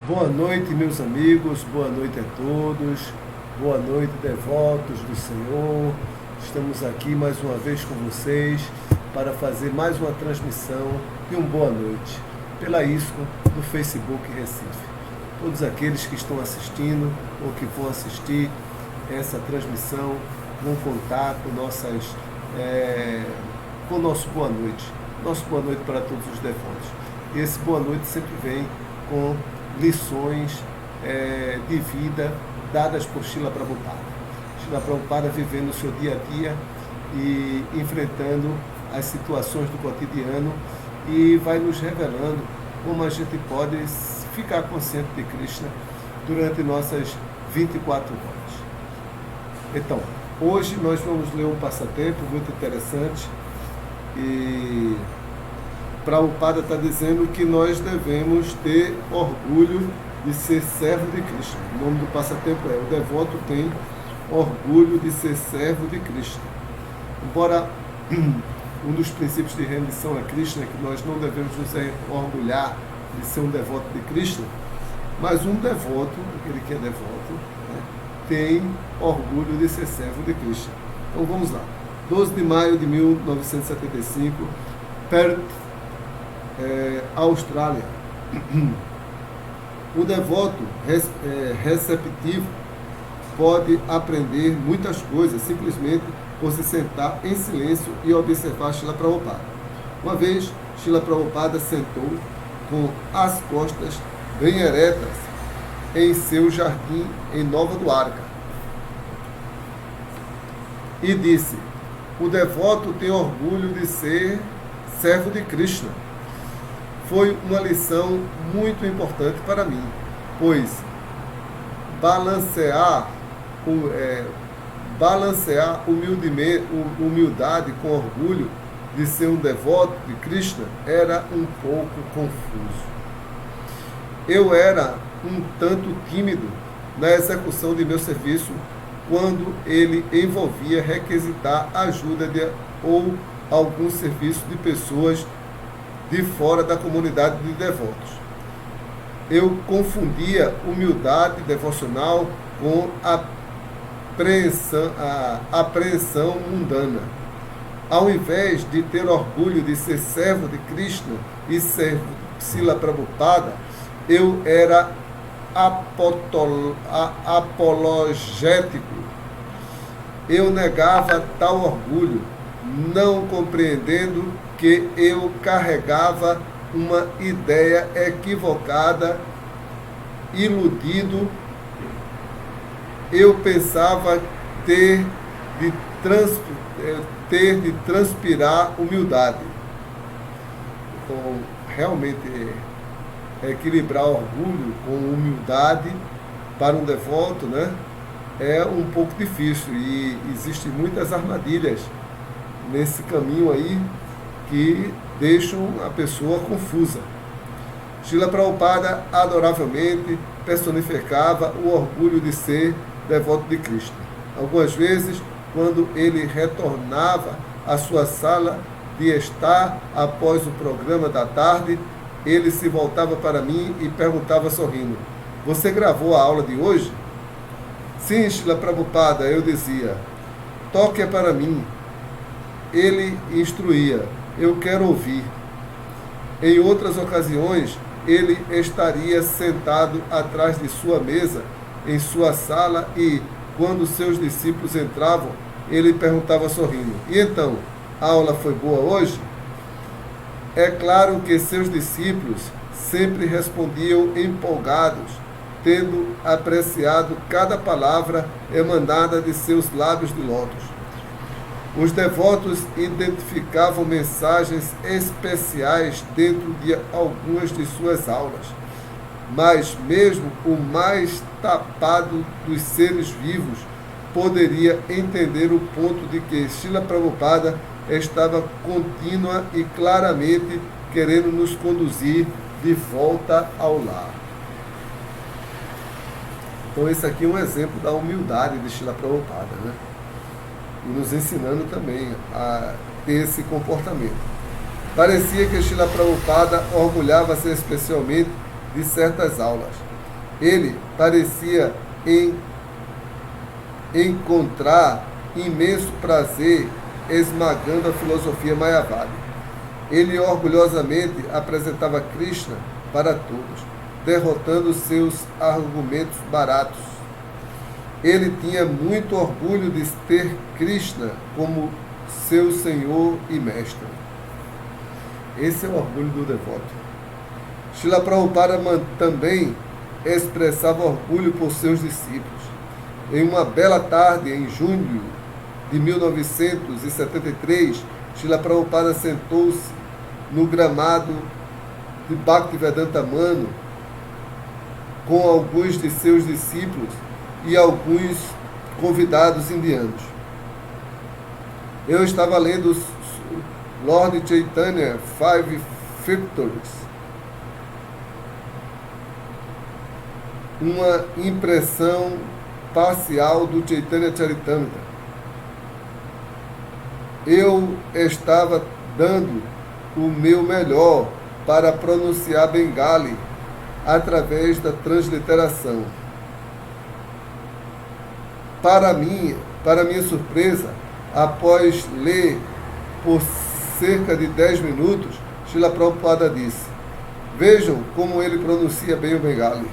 Boa noite, meus amigos, boa noite a todos, boa noite, devotos do Senhor. Estamos aqui mais uma vez com vocês para fazer mais uma transmissão de boa noite pela ISCO do Facebook Recife. Todos aqueles que estão assistindo ou que vão assistir essa transmissão vão contar com o nosso boa noite para todos os devotos. E esse boa noite sempre vem com lições de vida dadas por Srila Prabhupada. Srila Prabhupada vivendo o seu dia a dia e enfrentando as situações do cotidiano e vai nos revelando como a gente pode ficar consciente de Krishna durante nossas 24 horas. Então, hoje nós vamos ler um passatempo muito interessante e Prabhupada está dizendo que nós devemos ter orgulho de ser servo de Krishna. O nome do passatempo é: o devoto tem orgulho de ser servo de Krishna. Embora um dos princípios de rendição a Krishna é que nós não devemos nos orgulhar de ser um devoto de Krishna, mas um devoto, aquele que é devoto, né, tem orgulho de ser servo de Krishna. Então vamos lá. 12 de maio de 1975, Perth, Austrália. O devoto receptivo pode aprender muitas coisas simplesmente por se sentar em silêncio e observar Srila Prabhupada. Uma vez, Srila Prabhupada sentou com as costas bem eretas em seu jardim em Nova Dwarka e disse: o devoto tem orgulho de ser servo de Krishna. Foi uma lição muito importante para mim, pois balancear humildade com orgulho de ser um devoto de Krishna era um pouco confuso. Eu era um tanto tímido na execução de meu serviço quando ele envolvia requisitar ajuda ou algum serviço de pessoas de fora da comunidade de devotos. Eu confundia humildade devocional com a apreensão mundana. Ao invés de ter orgulho de ser servo de Krishna e ser Srila Prabhupada, eu era apologético. Eu negava tal orgulho, não compreendendo que eu carregava uma ideia equivocada, iludido. Eu pensava ter de transpirar humildade. Então, realmente, equilibrar orgulho com humildade para um devoto, né, é um pouco difícil e existem muitas armadilhas nesse caminho aí que deixam a pessoa confusa. Srila Prabhupada adoravelmente personificava o orgulho de ser devoto de Krishna. Algumas vezes, quando ele retornava à sua sala de estar após o programa da tarde, ele se voltava para mim e perguntava sorrindo: você gravou a aula de hoje? Sim, Srila Prabhupada, eu dizia. Toque para mim. Ele instruía: eu quero ouvir. Em outras ocasiões, ele estaria sentado atrás de sua mesa, em sua sala, e, quando seus discípulos entravam, ele perguntava sorrindo: e então, a aula foi boa hoje? É claro que seus discípulos sempre respondiam empolgados, tendo apreciado cada palavra emanada de seus lábios de lótus. Os devotos identificavam mensagens especiais dentro de algumas de suas aulas, mas mesmo o mais tapado dos seres vivos poderia entender o ponto de que Srila Prabhupada estava contínua e claramente querendo nos conduzir de volta ao lar. Então esse aqui é um exemplo da humildade de Srila Prabhupada, né? E nos ensinando também a ter esse comportamento. Parecia que Srila Prabhupada orgulhava-se especialmente de certas aulas. Ele parecia encontrar imenso prazer esmagando a filosofia Mayavadi. Ele orgulhosamente apresentava Krishna para todos, derrotando seus argumentos baratos. Ele tinha muito orgulho de ter Krishna como seu senhor e mestre. Esse é o orgulho do devoto. Srila Prabhupada também expressava orgulho por seus discípulos. Em uma bela tarde, em junho de 1973, Srila Prabhupada sentou-se no gramado de Bhaktivedanta Mano com alguns de seus discípulos e alguns convidados indianos. Eu estava lendo Lord Chaitanya Five Victories, uma impressão parcial do Chaitanya Charitamrita. Eu estava dando o meu melhor para pronunciar Bengali através da transliteração. Para minha surpresa, após ler por cerca de 10 minutos, Srila Prabhupada disse: vejam como ele pronuncia bem o Bengali.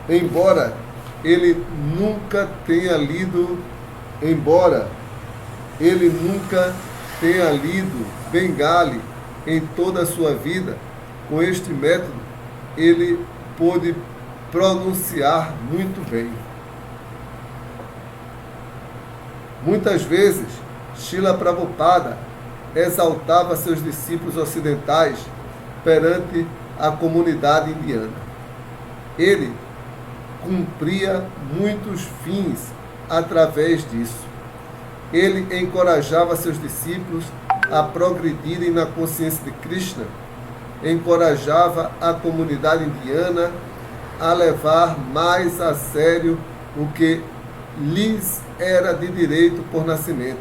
Embora ele nunca tenha lido Bengali em toda a sua vida, com este método ele pôde pronunciar muito bem. Muitas vezes, Srila Prabhupada exaltava seus discípulos ocidentais perante a comunidade indiana. Ele cumpria muitos fins através disso. Ele encorajava seus discípulos a progredirem na consciência de Krishna, encorajava a comunidade indiana a levar mais a sério o que lhes era de direito por nascimento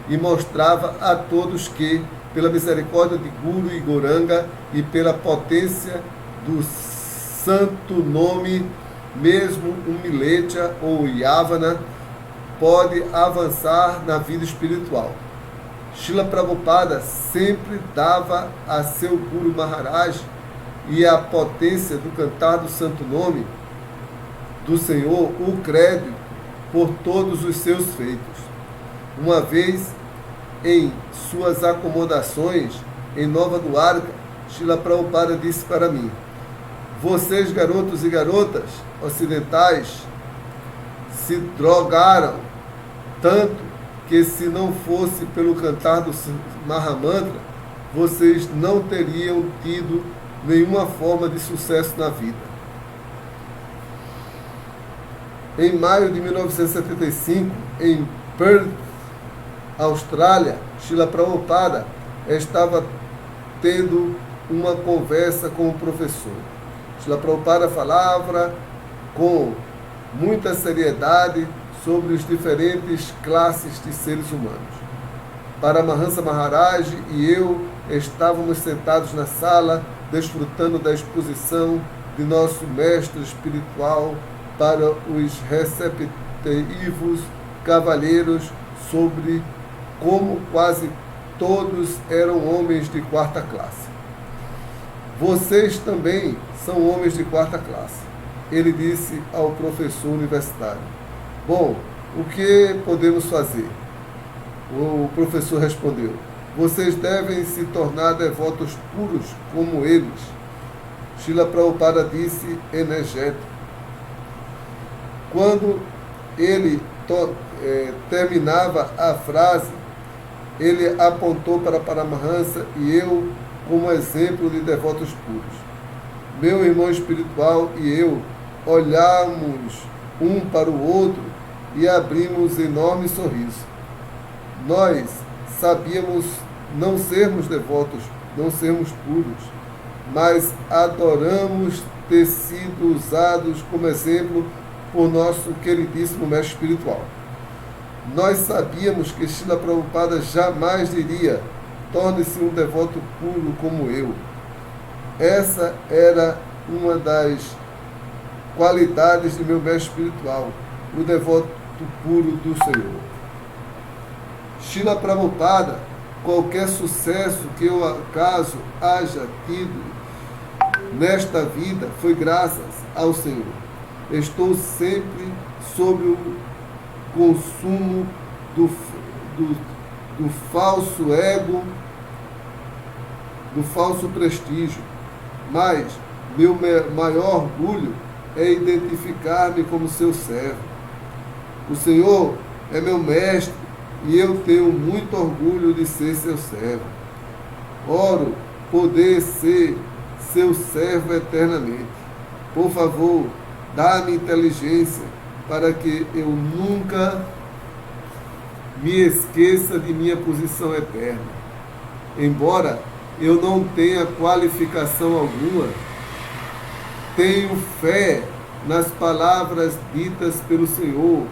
e mostrava a todos que, pela misericórdia de Guru e Gauranga e pela potência do santo nome, mesmo um Milecha ou Yavana pode avançar na vida espiritual. Srila Prabhupada sempre dava a seu Guru Maharaj e a potência do cantar do santo nome do Senhor o crédito por todos os seus feitos. Uma vez, em suas acomodações em Nova Dwarka, Srila Prabhupada disse para mim: vocês, garotos e garotas ocidentais, se drogaram tanto que, se não fosse pelo cantar do Mahamantra, vocês não teriam tido nenhuma forma de sucesso na vida. Em maio de 1975, em Perth, Austrália, Srila Prabhupada estava tendo uma conversa com o professor. Srila Prabhupada falava com muita seriedade sobre as diferentes classes de seres humanos. Paramahansa Maharaj e eu estávamos sentados na sala, desfrutando da exposição de nosso mestre espiritual para os receptivos cavalheiros sobre como quase todos eram homens de quarta classe. Vocês também são homens de quarta classe, ele disse ao professor universitário. Bom, o que podemos fazer? O professor respondeu: vocês devem se tornar devotos puros como eles. Srila Prabhupada disse energético. Quando ele terminava a frase, ele apontou para Paramahansa e eu como exemplo de devotos puros. Meu irmão espiritual e eu olhamos um para o outro e abrimos enorme sorriso. Nós sabíamos não sermos devotos, não sermos puros, mas adoramos ter sido usados como exemplo por nosso queridíssimo mestre espiritual. Nós sabíamos que Srila Prabhupada jamais diria: torne-se um devoto puro como eu. Essa era uma das qualidades de meu mestre espiritual, o devoto puro do Senhor. Srila Prabhupada, qualquer sucesso que eu acaso haja tido nesta vida foi graças ao Senhor. Estou sempre sob o consumo do falso ego, do falso prestígio, mas meu maior orgulho é identificar-me como seu servo. O Senhor é meu mestre e eu tenho muito orgulho de ser seu servo. Oro poder ser seu servo eternamente. Por favor, dá-me inteligência para que eu nunca me esqueça de minha posição eterna. Embora eu não tenha qualificação alguma, tenho fé nas palavras ditas pelo Senhor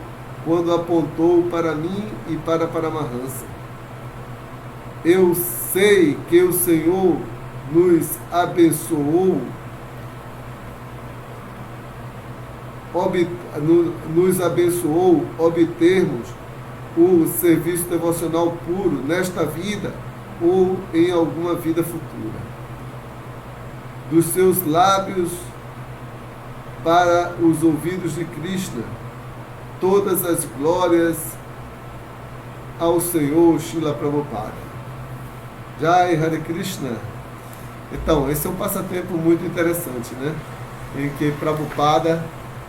quando apontou para mim e para Paramahansa. Eu sei que o Senhor nos abençoou, obtermos o serviço devocional puro nesta vida ou em alguma vida futura. Dos seus lábios para os ouvidos de Krishna, todas as glórias ao Senhor Srila Prabhupada. Jai Hare Krishna. Então, esse é um passatempo muito interessante, né? Em que Prabhupada,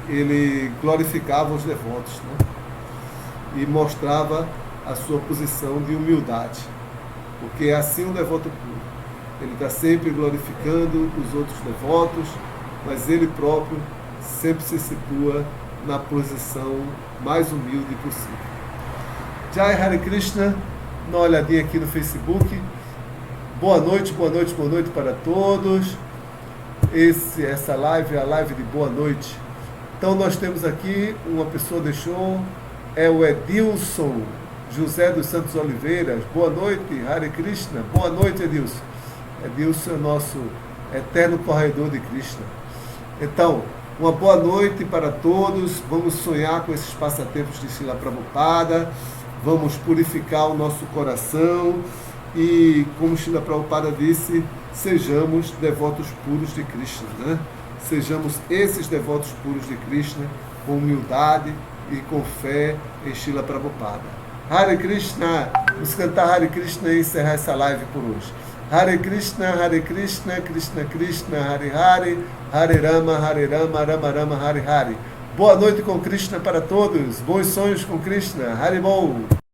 ele glorificava os devotos, né? E mostrava a sua posição de humildade. Porque é assim um devoto puro. Ele está sempre glorificando os outros devotos, mas ele próprio sempre se situa na posição mais humilde possível. Jai Hare Krishna. Dá uma olhadinha aqui no Facebook. Boa noite para todos. Essa live é a live de boa noite. Então nós temos aqui, uma pessoa deixou, é o Edilson José dos Santos Oliveiras. Boa noite, Hare Krishna. Boa noite, Edilson. Edilson é nosso eterno corredor de Krishna. Então, uma boa noite para todos. Vamos sonhar com esses passatempos de Srila Prabhupada. Vamos purificar o nosso coração. E, como Srila Prabhupada disse, sejamos devotos puros de Krishna, né? Sejamos esses devotos puros de Krishna, com humildade e com fé em Srila Prabhupada. Hare Krishna! Vamos cantar Hare Krishna e encerrar essa live por hoje. Hare Krishna, Krishna Krishna, Hare Hare, Hare Rama, Rama Rama, Hare Hare. Boa noite com Krishna para todos. Bons sonhos com Krishna. Hare Bol!